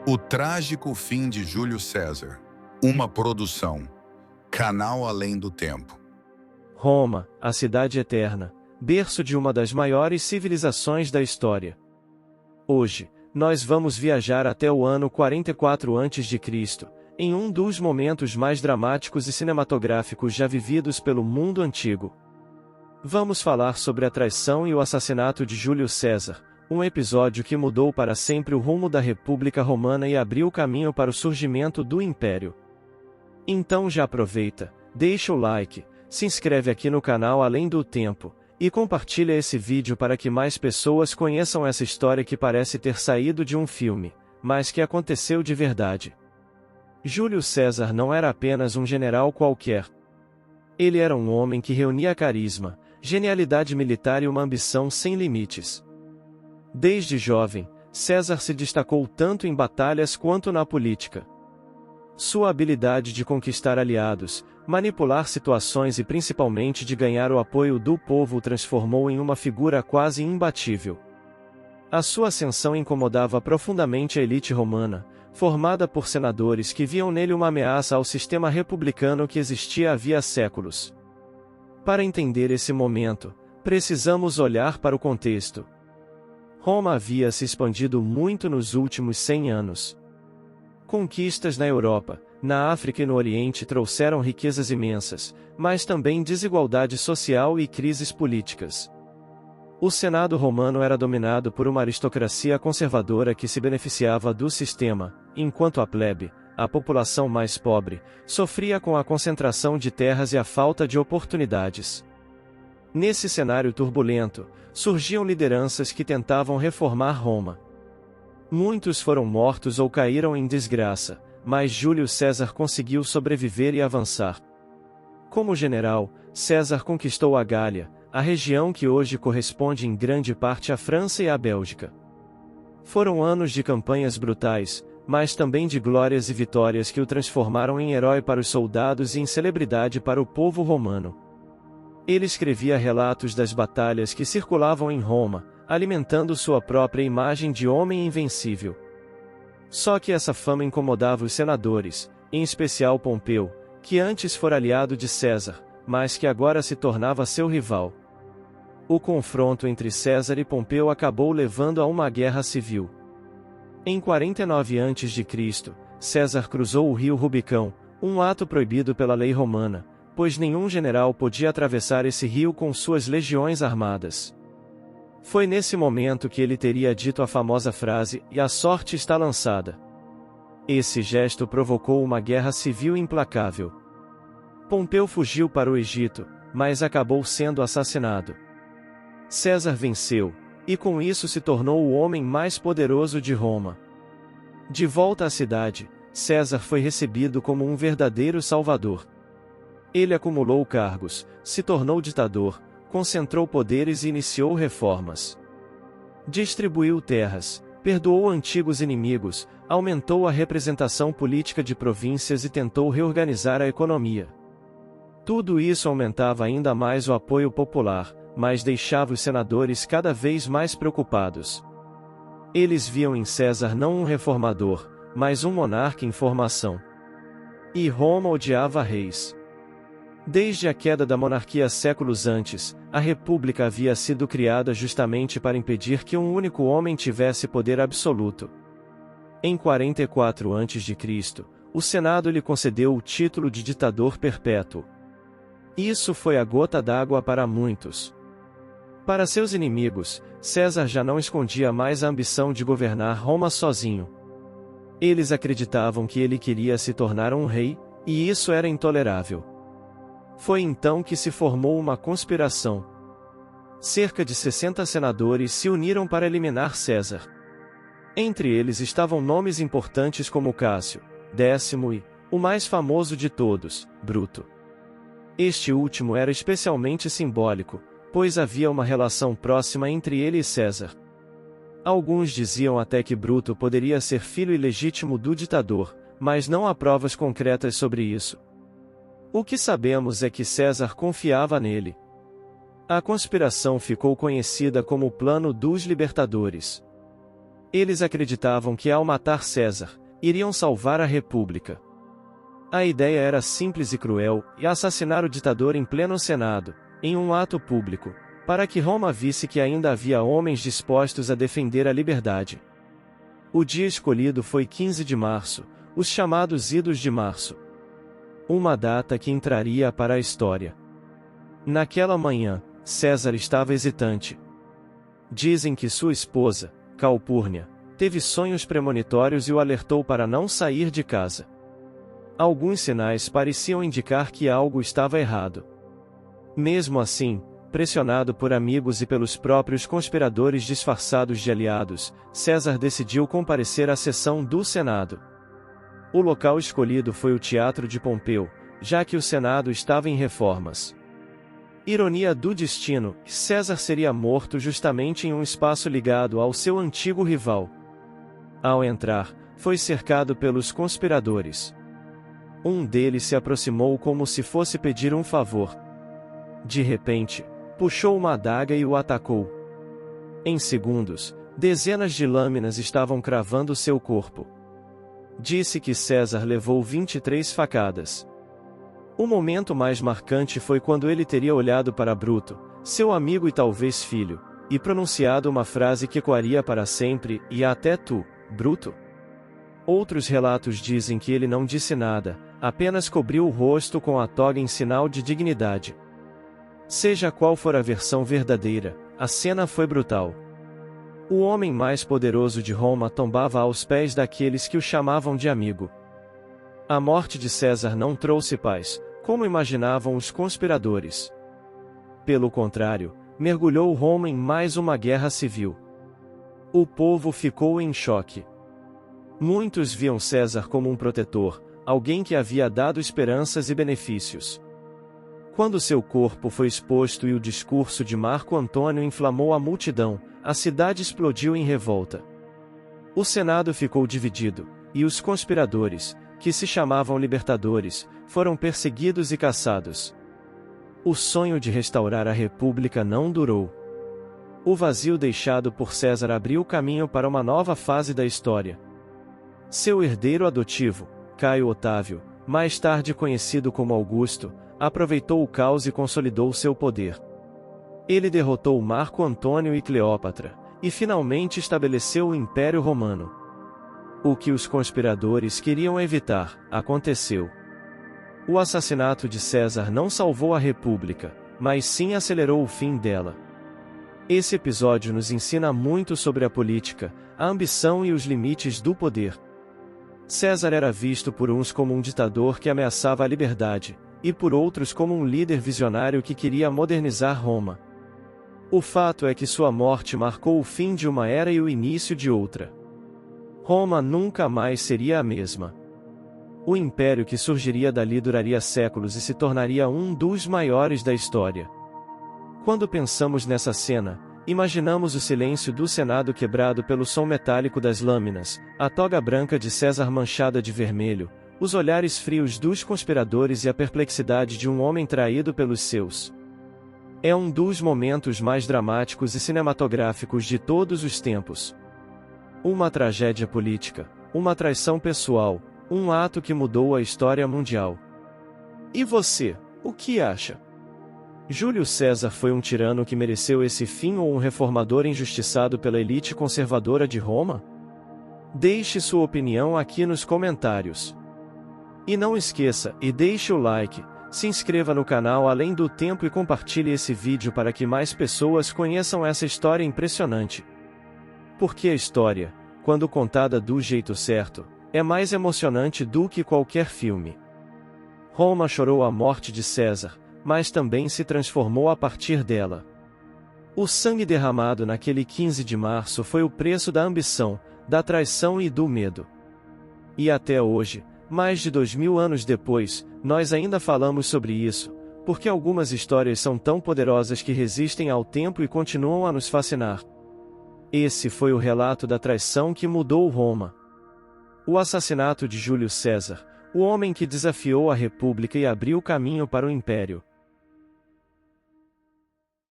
O Trágico Fim de Júlio César. Uma produção. Canal Além do Tempo. Roma, a cidade eterna, berço de uma das maiores civilizações da história. Hoje, nós vamos viajar até o ano 44 a.C., em um dos momentos mais dramáticos e cinematográficos já vividos pelo mundo antigo. Vamos falar sobre a traição e o assassinato de Júlio César, um episódio que mudou para sempre o rumo da República Romana e abriu o caminho para o surgimento do Império. Então já aproveita, deixa o like, se inscreve aqui no canal Além do Tempo, e compartilha esse vídeo para que mais pessoas conheçam essa história que parece ter saído de um filme, mas que aconteceu de verdade. Júlio César não era apenas um general qualquer. Ele era um homem que reunia carisma, genialidade militar e uma ambição sem limites. Desde jovem, César se destacou tanto em batalhas quanto na política. Sua habilidade de conquistar aliados, manipular situações e principalmente de ganhar o apoio do povo o transformou em uma figura quase imbatível. A sua ascensão incomodava profundamente a elite romana, formada por senadores que viam nele uma ameaça ao sistema republicano que existia havia séculos. Para entender esse momento, precisamos olhar para o contexto. Roma havia se expandido muito nos últimos 100 anos. Conquistas na Europa, na África e no Oriente trouxeram riquezas imensas, mas também desigualdade social e crises políticas. O Senado romano era dominado por uma aristocracia conservadora que se beneficiava do sistema, enquanto a plebe, a população mais pobre, sofria com a concentração de terras e a falta de oportunidades. Nesse cenário turbulento, surgiam lideranças que tentavam reformar Roma. Muitos foram mortos ou caíram em desgraça, mas Júlio César conseguiu sobreviver e avançar. Como general, César conquistou a Gália, a região que hoje corresponde em grande parte à França e à Bélgica. Foram anos de campanhas brutais, mas também de glórias e vitórias que o transformaram em herói para os soldados e em celebridade para o povo romano. Ele escrevia relatos das batalhas que circulavam em Roma, alimentando sua própria imagem de homem invencível. Só que essa fama incomodava os senadores, em especial Pompeu, que antes fora aliado de César, mas que agora se tornava seu rival. O confronto entre César e Pompeu acabou levando a uma guerra civil. Em 49 a.C., César cruzou o rio Rubicão, um ato proibido pela lei romana, pois nenhum general podia atravessar esse rio com suas legiões armadas. Foi nesse momento que ele teria dito a famosa frase, "E a sorte está lançada". Esse gesto provocou uma guerra civil implacável. Pompeu fugiu para o Egito, mas acabou sendo assassinado. César venceu, e com isso se tornou o homem mais poderoso de Roma. De volta à cidade, César foi recebido como um verdadeiro salvador. Ele acumulou cargos, se tornou ditador, concentrou poderes e iniciou reformas. Distribuiu terras, perdoou antigos inimigos, aumentou a representação política de províncias e tentou reorganizar a economia. Tudo isso aumentava ainda mais o apoio popular, mas deixava os senadores cada vez mais preocupados. Eles viam em César não um reformador, mas um monarca em formação. E Roma odiava reis. Desde a queda da monarquia séculos antes, a república havia sido criada justamente para impedir que um único homem tivesse poder absoluto. Em 44 a.C., o Senado lhe concedeu o título de ditador perpétuo. Isso foi a gota d'água para muitos. Para seus inimigos, César já não escondia mais a ambição de governar Roma sozinho. Eles acreditavam que ele queria se tornar um rei, e isso era intolerável. Foi então que se formou uma conspiração. Cerca de 60 senadores se uniram para eliminar César. Entre eles estavam nomes importantes como Cássio, Décimo e, o mais famoso de todos, Bruto. Este último era especialmente simbólico, pois havia uma relação próxima entre ele e César. Alguns diziam até que Bruto poderia ser filho ilegítimo do ditador, mas não há provas concretas sobre isso. O que sabemos é que César confiava nele. A conspiração ficou conhecida como o Plano dos Libertadores. Eles acreditavam que ao matar César, iriam salvar a República. A ideia era simples e cruel, e assassinar o ditador em pleno Senado, em um ato público, para que Roma visse que ainda havia homens dispostos a defender a liberdade. O dia escolhido foi 15 de março, os chamados Idos de Março. Uma data que entraria para a história. Naquela manhã, César estava hesitante. Dizem que sua esposa, Calpurnia, teve sonhos premonitórios e o alertou para não sair de casa. Alguns sinais pareciam indicar que algo estava errado. Mesmo assim, pressionado por amigos e pelos próprios conspiradores disfarçados de aliados, César decidiu comparecer à sessão do Senado. O local escolhido foi o Teatro de Pompeu, já que o Senado estava em reformas. Ironia do destino, César seria morto justamente em um espaço ligado ao seu antigo rival. Ao entrar, foi cercado pelos conspiradores. Um deles se aproximou como se fosse pedir um favor. De repente, puxou uma adaga e o atacou. Em segundos, dezenas de lâminas estavam cravando seu corpo. Disse que César levou 23 facadas. O momento mais marcante foi quando ele teria olhado para Bruto, seu amigo e talvez filho, e pronunciado uma frase que ecoaria para sempre: "E até tu, Bruto?". Outros relatos dizem que ele não disse nada, apenas cobriu o rosto com a toga em sinal de dignidade. Seja qual for a versão verdadeira, a cena foi brutal. O homem mais poderoso de Roma tombava aos pés daqueles que o chamavam de amigo. A morte de César não trouxe paz, como imaginavam os conspiradores. Pelo contrário, mergulhou Roma em mais uma guerra civil. O povo ficou em choque. Muitos viam César como um protetor, alguém que havia dado esperanças e benefícios. Quando seu corpo foi exposto e o discurso de Marco Antônio inflamou a multidão, a cidade explodiu em revolta. O Senado ficou dividido, e os conspiradores, que se chamavam libertadores, foram perseguidos e caçados. O sonho de restaurar a República não durou. O vazio deixado por César abriu caminho para uma nova fase da história. Seu herdeiro adotivo, Caio Otávio, mais tarde conhecido como Augusto, aproveitou o caos e consolidou seu poder. Ele derrotou Marco Antônio e Cleópatra, e finalmente estabeleceu o Império Romano. O que os conspiradores queriam evitar, aconteceu. O assassinato de César não salvou a República, mas sim acelerou o fim dela. Esse episódio nos ensina muito sobre a política, a ambição e os limites do poder. César era visto por uns como um ditador que ameaçava a liberdade, e por outros como um líder visionário que queria modernizar Roma. O fato é que sua morte marcou o fim de uma era e o início de outra. Roma nunca mais seria a mesma. O império que surgiria dali duraria séculos e se tornaria um dos maiores da história. Quando pensamos nessa cena, imaginamos o silêncio do Senado quebrado pelo som metálico das lâminas, a toga branca de César manchada de vermelho, os olhares frios dos conspiradores e a perplexidade de um homem traído pelos seus. É um dos momentos mais dramáticos e cinematográficos de todos os tempos. Uma tragédia política, uma traição pessoal, um ato que mudou a história mundial. E você, o que acha? Júlio César foi um tirano que mereceu esse fim ou um reformador injustiçado pela elite conservadora de Roma? Deixe sua opinião aqui nos comentários. E não esqueça, e deixe o like, se inscreva no canal Além do Tempo e compartilhe esse vídeo para que mais pessoas conheçam essa história impressionante. Porque a história, quando contada do jeito certo, é mais emocionante do que qualquer filme. Roma chorou a morte de César, mas também se transformou a partir dela. O sangue derramado naquele 15 de março foi o preço da ambição, da traição e do medo. E até hoje, mais de 2000 anos depois, nós ainda falamos sobre isso, porque algumas histórias são tão poderosas que resistem ao tempo e continuam a nos fascinar. Esse foi o relato da traição que mudou Roma. O assassinato de Júlio César, o homem que desafiou a República e abriu caminho para o Império.